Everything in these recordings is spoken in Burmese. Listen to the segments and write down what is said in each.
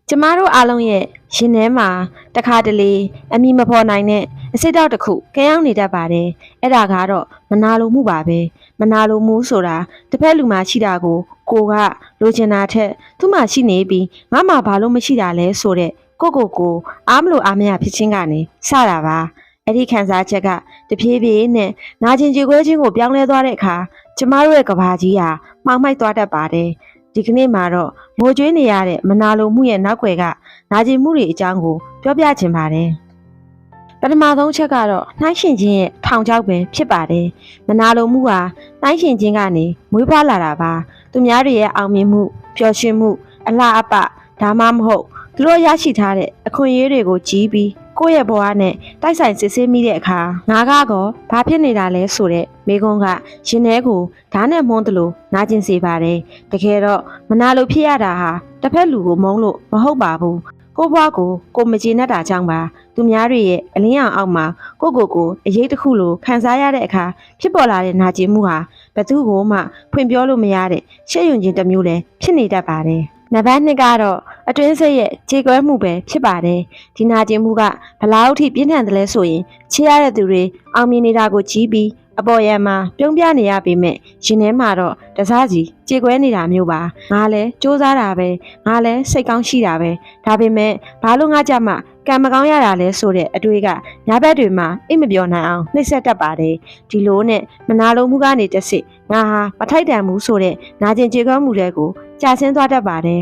ကျမတို့အားလုံးရဲ့ရင်ထဲမှာတခါတလေအမိမဖော်နိုင်တဲ့အစိတ်တောက်တစ်ခုကင်းအောင်နေတတ်ပါတယ်။အဲ့ဒါကတော့မနာလိုမှုပါပဲ။မနာလိုမှုဆိုတာတစ်ဖက်လူမှရှိတာကိုကလိုချင်တာထက်သူ့မှာရှိနေပြီးငါမှဘာလို့မရှိတာလဲဆိုတဲ့ကိုအားမလို့အားမရဖြစ်ချင်းကနေစတာပါ။အဲ့ဒီခံစားချက်ကတဖြည်းဖြည်းနဲ့နာကျင်ကြေကွဲခြင်းကိုပြောင်းလဲသွားတဲ့အခါကျမတို့ရဲ့ကဘာကြီးဟာမှောင်မိုက်သွားတတ်ပါတယ်။ဒီကနေ့မှာတော့ငိုကြွေးနေရတဲ့မနာလိုမှုရဲ့နောက်ွယ်ကနာကျင်မှုတွေအကြောင်းကိုပြောပြချင်ပါတယ်။ပထမဆုံးချက်ကတော့နှိုင်းရှင်ခြင်းရဲ့ထောင်ချောက်ပဲဖြစ်ပါတယ်။မနာလိုမှုဟာနှိုင်းရှင်ခြင်းကနေမွေးဖွားလာတာပါ။သူများတွေရဲ့အောင်မြင်မှုပျော်ရွှင်မှုအလှအပဒါမှမဟုတ်သူတို့ရရှိထားတဲ့အခွင့်အရေးတွေကိုကြီးပြီးကိုယ့်ရဲ့ဘဝနဲ့တိုက်ဆိုင်စစ်ဆေးမိတဲ့အခါငါကတော့ဘာဖြစ်နေတာလဲဆိုတဲ့မိကုံးကရင်ထဲကိုဓာတ်နဲ့မွန်းသလိုနာကျင်စေပါတယ်တကယ်တော့မနာလို့ဖြစ်ရတာဟာတစ်ဖက်လူကိုမုန်းလို့မဟုတ်ပါဘူးကိုဘွားကိုမကျေနပ်တာကြောင့်ပါသူများတွေရဲ့အလင်းရောင်အောက်မှာကိုအရေးတစ်ခုလိုခံစားရတဲ့အခါဖြစ်ပေါ်လာတဲ့နာကျင်မှုဟာဘယ်သူမှဖွင့်ပြောလို့မရတဲ့ရှက်ရွံ့ခြင်းတစ်မျိုးလည်းဖြစ်နေတတ်ပါတယ်နံပါတ်2ကတော့အတွင်းစိတ်ရဲ့ကြေကွဲမှုပဲဖြစ်ပါတယ်ဒီနာကျင်မှုကဘလောက်ထိပြင်းထန်တယ်လဲဆိုရင်ချေရတဲ့သူတွေအောင်မြင်နေတာကိုကြည့်ပြီးအပေါ်ယံမှာပြုံးပြနေရပေမဲ့ရင်ထဲမှာတော့တစားစီကြေကွဲနေတာမျိုးပါငါလည်းစူးစမ်းတာပဲငါလည်းစိတ်ကောင်းရှိတာပဲဒါပေမဲ့ဘာလို့ငါကြမှာကံမကောင်းရတာလဲဆိုတဲ့အတွေ့ကညာဘက်တွေမှာအိတ်မပြောနိုင်အောင်နှိပ်စက်တတ်ပါတယ်ဒီလိုနဲ့မနာလိုမှုကနေတစ်စစ်ငါဟာမထိုက်တန်ဘူးဆိုတဲ့နာကျင်ကြေကွဲမှုတွေကိုကြာဆင်းသွားတတ်ပါတယ်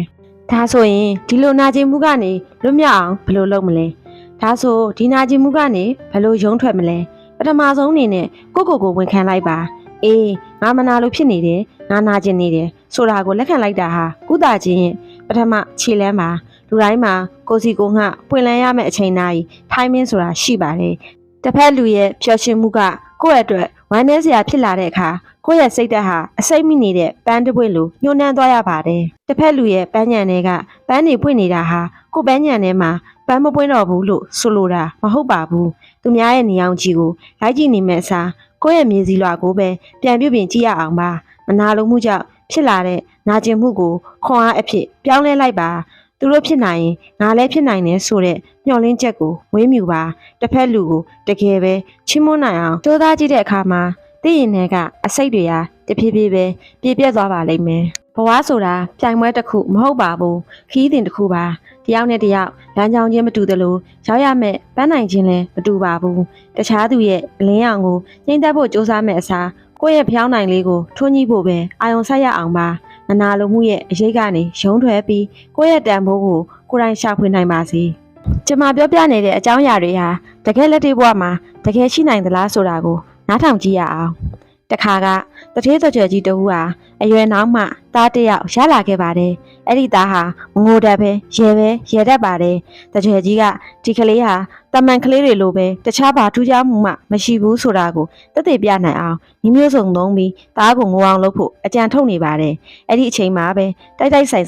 ဒါဆိုရင်ဒီလိုနာကျင်မှုကနေလွတ်မြောက်အောင်ဘယ်လိုလုပ်မလဲဒါဆိုဒီနာကျင်မှုကနေဘယ်လိုရုံးထွက်မလဲပထမဆုံးအနေနဲ့ကိုဝန်ခံလိုက်ပါအေးငါမနာလို့ဖြစ်နေတယ်ငါနာကျင်နေတယ်ဆိုတာကိုလက်ခံလိုက်တာဟာကုသခြင်းရဲ့ပထမခြေလှမ်းပါလူတိုင်းမှာကိုစီကိုငှပွင့်လန်းရမယ့်အချိန်တိုင်းထိုင်းမင်းဆိုတာရှိပါတယ်တစ်ဖက်လူရဲ့ပျော်ရွှင်မှုကကိုယ့်အတွက်ဝမ်းနည်းစရာဖြစ်လာတဲ့အခါကိုယ့်ရဲ့စိတ်ဓာတ်ဟာအစိမ့်မိနေတဲ့ပန်းတစ်ပွင့်လိုညှိုးနှမ်းသွားရပါတယ်တစ်ဖက်လူရဲ့ပန်းညံတွေကပန်းတွေပွင့်နေတာဟာကိုယ်ပန်းညံထဲမှာပန်းမပွင့်တော့ဘူးလို့ဆိုလိုတာမဟုတ်ပါဘူးသူများရဲ့နေအောင်ကြီးကိုလိုက်ကြည့်နေမဲ့အစားကိုယ့်ရဲ့မြေစီလွာကိုပဲပြန်ပြုပြင်ကြည့်ရအောင်ပါမနာလိုမှုကြောင့်ဖြစ်လာတဲ့နာကျင်မှုကိုခွန်အားအဖြစ်ပြောင်းလဲလိုက်ပါသူတို့ဖြစ်နိုင်ရင်ငါလည်းဖြစ်နိုင်တယ်ဆိုတဲ့မျှော်လင့်ချက်ကိုဝေးမြူပါတစ်ဖက်လူကိုတကယ်ပဲချီးမွမ်းနိုင်အောင်ကြိုးစားကြည့်တဲ့အခါမှာသိရင်တွေကအစိတ်တွေဟာတဖြည်းဖြည်းပဲပြည့်ပြည့်သွားပါလိမ့်မယ်ဘဝဆိုတာပြိုင်ပွဲတစ်ခုမဟုတ်ပါဘူးခီးတင်တစ်ခုပါတယောက်နဲ့တယောက်လမ်းကြောင်းချင်းမတူသလိုရောက်ရမယ့်ပန်းနိုင်ခြင်းလည်းမတူပါဘူးတခြားသူရဲ့အလင်းရောင်ကိုနှိမ့်သက်ဖို့စူးစမ်းမဲ့အစားကိုယ့်ရဲ့ဖျောင်းနိုင်လေးကိုထွန်းညှိဖို့ပဲအာရုံစိုက်ရအောင်ပါမနာလိုမှုရဲ့အရေးကနေရုံးထွက်ပြီးကိုယ့်ရဲ့တန်ဖိုးကိုကိုယ်တိုင်ရှာဖွေနိုင်ပါစေကျွန်မပြောပြနေတဲ့အကြောင်းအရာတွေဟာတကယ်လက်တွေ့ဘဝမှာတကယ်ရှိနိုင်သလားဆိုတာကိုနားထောင်ကြည့်ရအောင်တခါကတထေးသွကြွယ်ကြီးတဦးဟာအရွယ်နောက်မှသားတစ်ယောက်ရလာခဲ့ပါတယ်။အဲ့ဒီသားဟာမငိုတတ်ပဲရဲတတ်ပါတယ်။တကြွယ်ကြီးကဒီကလေးဟာတမန်ကလေးတွေလိုပဲတခြားဘာထူးခြားမှုမှမရှိဘူးဆိုတာကိုသက်သေပြနိုင်အောင်ညီမျိုးစုံသုံးပြီးသားကိုငိုအောင်လုပ်ဖို့အကြံထုတ်နေပါတယ်။အဲ့ဒီအချိန်မှာပဲတိုက်ဆိုင်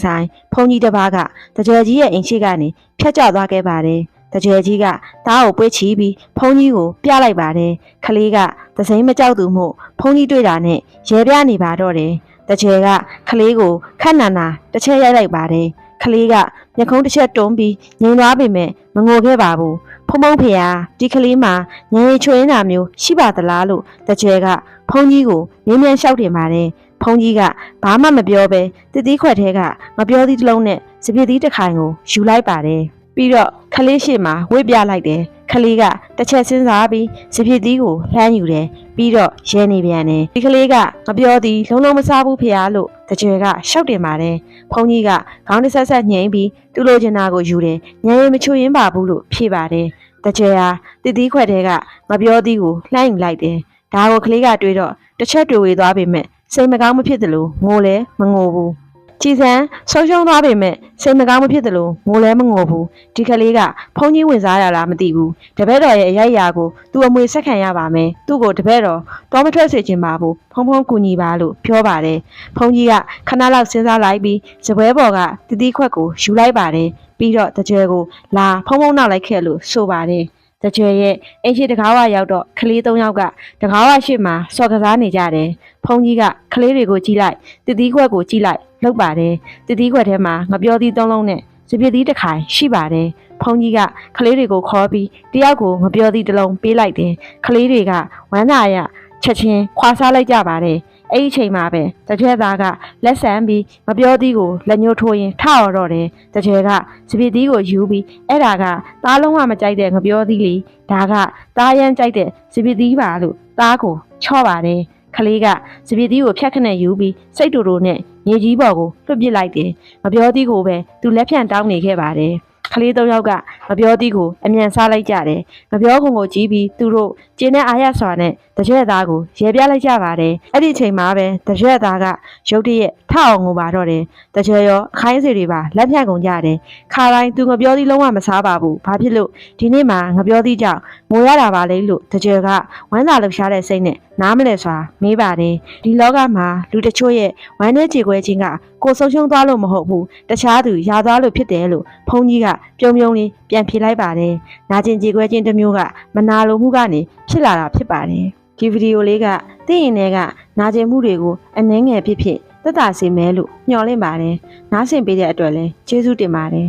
ဘုံကြီးတစ်ပါးကတကြွယ်ကြီးရဲ့အိမ်ရှိကနေဖြတ်ကျသွားခဲ့ပါတယ်။တကြွယ်ကြီးကသားကိုပွေ့ချီပြီးဘုံကြီးကိုပြလိုက်ပါတယ်။ကလေးကသစိမ်းမကြောက်သူမို့ဘုံကြီးတွေ့တာနဲ့ရဲပြနေပါတော့တယ်။တကြွယ်ကကလေးကိုခက်နန္နာတစ်ချက်ရိုက်လိုက်ပါတယ်။ကလေးကမျက်ခုံးတစ်ချက်တွန်းပြီးငြိမ်သွားပေမဲ့မငိုခဲ့ပါဘူး။ဖုံဖေဟာဒီကလေးမှာငြိမ်ချွေးနေတာမျိုးရှိပါသလားလို့တကြွယ်ကဘုံကြီးကိုမြင်းမြန်လျှောက်တင်ပါတယ်။ဘုံကြီးကဘာမှမပြောဘဲတတိခွက်ထဲကမပြောသီးတစ်လုံးနဲ့စပစ်သီးတစ်ခိုင်ကိုယူလိုက်ပါတယ်။ပြီးတော့ခလေးရှိမှဝိပြလိုက်တယ်ခလေးကတစ်ချက်စဉ်းစားပြီးစပစ်သီးကိုလှမ်းယူတယ်ပြီးတော့ရဲနေပြန်တယ်ဒီကလေးကမပြောသည်လုံးမစားဘူးဖေဟာလို့တကြွယ်ကရှောက်တင်ပါတယ်ဘုန်းကြီးကခေါင်းတစ်ဆက်ဆက်ညှိပြီးသူ့လိုချင်တာကိုယူတယ်ညံရင်မချွေရင်းပါဘူးလို့ဖြေပါတယ်တကြွယ်ဟာတတိခွက်ထဲကမပြောသည်ကိုလှမ်းယူလိုက်တယ်ဒါကိုကလေးကတွေးတော့တစ်ချက်တွေဝေသွားပေမဲ့စိတ်မကောင်းမဖြစ်သလိုငိုလဲမငိုဘူးကြည်စံဆုံးရှုံးသွားပေမဲ့စိတ်မကောင်းမဖြစ်သလိုငိုလဲမငိုဘူးဒီကလေးကဖုန်းကြီးဝင်စားရလားမသိဘူးတပည့်တော်ရဲ့အရိုက်ရာကိုသူ့အမွေဆက်ခံရပါမယ်သူ့ကိုတပည့်တော်တော့မထွက်စေချင်ပါဘူးဖုန်းကူညီပါလို့ပြောပါတယ်ဖုန်းကြီးကခဏလောက်စဉ်းစားလိုက်ပြီးစပွဲပေါ်ကတတိခွက်ကိုယူလိုက်ပါတယ်ပြီးတော့တကြွယ်ကိုလာဖုန်းနောက်လိုက်ခဲ့လို့ဆိုပါတယ်တကြွယ်ရဲ့အင်ရှိတကားဝရောက်တော့ကလေး၃ယောက်ကတကားဝရှိမှစော်ကစားနေကြတယ်ဖုန်းကြီးကကလေးတွေကိုကြည့်လိုက်တတိခွက်ကိုကြည့်လိုက်လောက်ပါတယ်တတိခွက်ထဲမှာငပြောသီး၃လုံးနဲ့ စပစ်သီးတစ်ခိုင်ရှိပါတယ်ဖုန်းကြီးကကလေးတွေကိုခေါ်ပြီးတယောက်ကိုငပြောသီးတစ်လုံးပေးလိုက်တယ်ကလေးတွေကဝမ်းသာရချက်ချင်းခွာစားလိုက်ကြပါတယ်အဲ့ဒီချိန်မှာပဲတကြွသားကလက်ဆန်ပြီးငပြောသီးကိုလက်ညှိုးထိုးရင်ထအော်တော့တယ်တကြွကစပစ်သီးကိုယူပြီးအဲ့ဒါကသားလုံးဝမကြိုက်တဲ့ငပြောသီးလေဒါကသားရမ်းကြိုက်တဲ့စပစ်သီးပါလို့သားကိုချော့ပါတယ်ကလေးကစပစ်သီးကိုဖြတ်ခနဲ့ယူပြီးစိတ်တူတူနဲ့မြေကြီးပေါ်ကိုလွှတ်ပစ်လိုက်တယ်ငပြောသီးကိုပဲသူလက်ဖြန့်တောင်းနေခဲ့ပါတယ်ကလေး၃ယောက်ကငပြောသီးကိုအမြန်စားလိုက်ကြတယ်ငပြောခုံကိုကြီးပြီးသူတို့ကျင်းတဲ့အာရစွာနဲ့တကြွသားကိုရဲပြလိုက်ကြပါတယ်အဲ့ဒီအချိန်မှာပဲတကြွသားကရုတ်တရက်ထအောင်ငိုပါတော့တယ်တကြွရောအခိုင်းစီတွေပါလက်ဖြန့်ကုန်ကြတယ်ခါတိုင်းသူငပြောသီးလုံးဝမစားပါဘူးဘာဖြစ်လို့ဒီနေ့မှငပြောသီးကြောင့်ငိုရတာပါလေလို့တကြွကဝမ်းသာလှရှားတဲ့စိတ်နဲ့နားမလဲစွာမေးပါတယ်ဒီလောကမှာလူတချို့ရဲ့ဝမ်းနဲ့ကြေကွဲခြင်းကကိုဆုံးရှုံးသွားလို့မဟုတ်ဘူးတခြားသူရသွားလို့ဖြစ်တယ်လို့ဘုန်းကြီးကပြုံးပြုံးလေးပြန်ဖြေလိုက်ပါတယ်နာကျင်ကြေကွဲခြင်းတစ်မျိုးကမနာလိုမှုကနေဖြစ်လာတာဖြစ်ပါတယ်ဒီဗီဒီယိုလေးကသိရင်တွေကနာကျင်မှုတွေကိုအနှဲငယ်ဖြစ်သက်သာစေမယ်လို့မျှော်လင့်ပါတယ်နားဆင်ပေးတဲ့အတွက်လည်းကျေးဇူးတင်ပါတယ်